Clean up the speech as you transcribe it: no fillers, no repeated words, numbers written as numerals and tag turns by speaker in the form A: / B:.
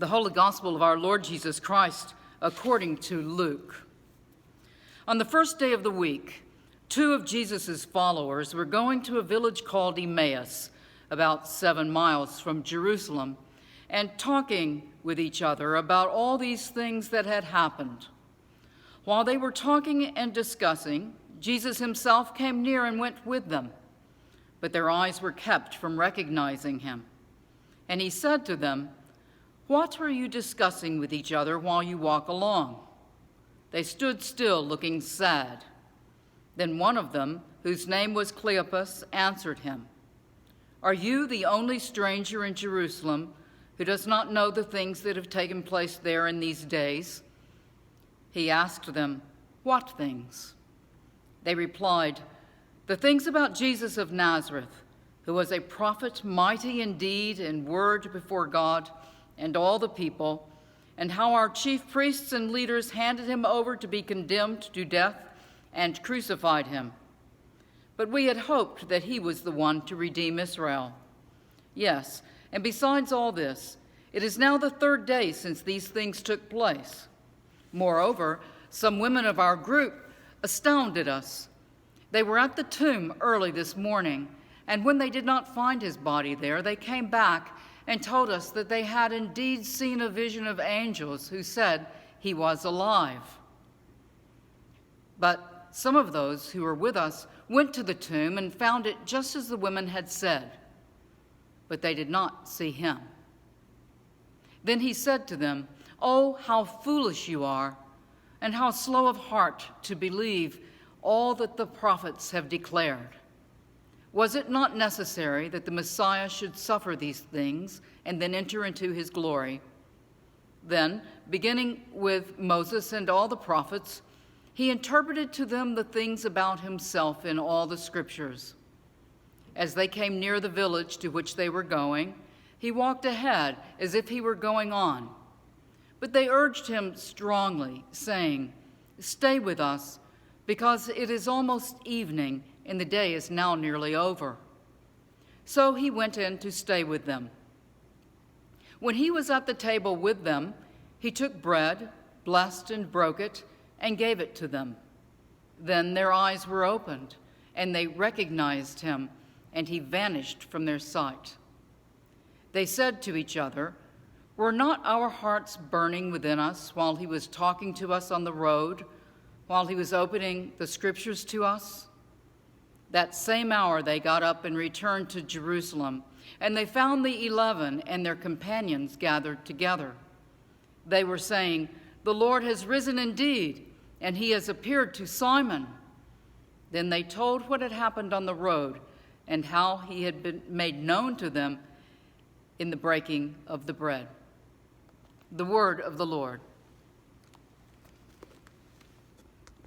A: The Holy Gospel of our Lord Jesus Christ according to Luke. On the first day of the week, 2 of Jesus' followers were going to a village called Emmaus, about 7 miles from Jerusalem, and talking with each other about all these things that had happened. While they were talking and discussing, Jesus himself came near and went with them, but their eyes were kept from recognizing him. And he said to them, "What are you discussing with each other while you walk along?" They stood still, looking sad. Then one of them, whose name was Cleopas, answered him, "Are you the only stranger in Jerusalem who does not know the things that have taken place there in these days?" He asked them, "What things?" They replied, "The things about Jesus of Nazareth, who was a prophet, mighty in deed and word before God and all the people, and how our chief priests and leaders handed him over to be condemned to death and crucified him. But we had hoped that he was the one to redeem Israel. Yes, and besides all this, it is now the 3rd day since these things took place. Moreover, some women of our group astounded us. They were at the tomb early this morning, and when they did not find his body there, they came back and told us that they had indeed seen a vision of angels who said he was alive. But some of those who were with us went to the tomb and found it just as the women had said, but they did not see him." Then he said to them, "Oh, how foolish you are, and how slow of heart to believe all that the prophets have declared. Was it not necessary that the Messiah should suffer these things and then enter into his glory?" Then, beginning with Moses and all the prophets, he interpreted to them the things about himself in all the scriptures. As they came near the village to which they were going, he walked ahead as if he were going on. But they urged him strongly, saying, "Stay with us, because it is almost evening, and the day is now nearly over." So he went in to stay with them. When he was at the table with them, he took bread, blessed and broke it, and gave it to them. Then their eyes were opened, and they recognized him, and he vanished from their sight. They said to each other, "Were not our hearts burning within us while he was talking to us on the road, while he was opening the scriptures to us?" That same hour they got up and returned to Jerusalem, and they found the 11 and their companions gathered together. They were saying, "The Lord has risen indeed, and he has appeared to Simon." Then they told what had happened on the road and how he had been made known to them in the breaking of the bread. The word of the Lord.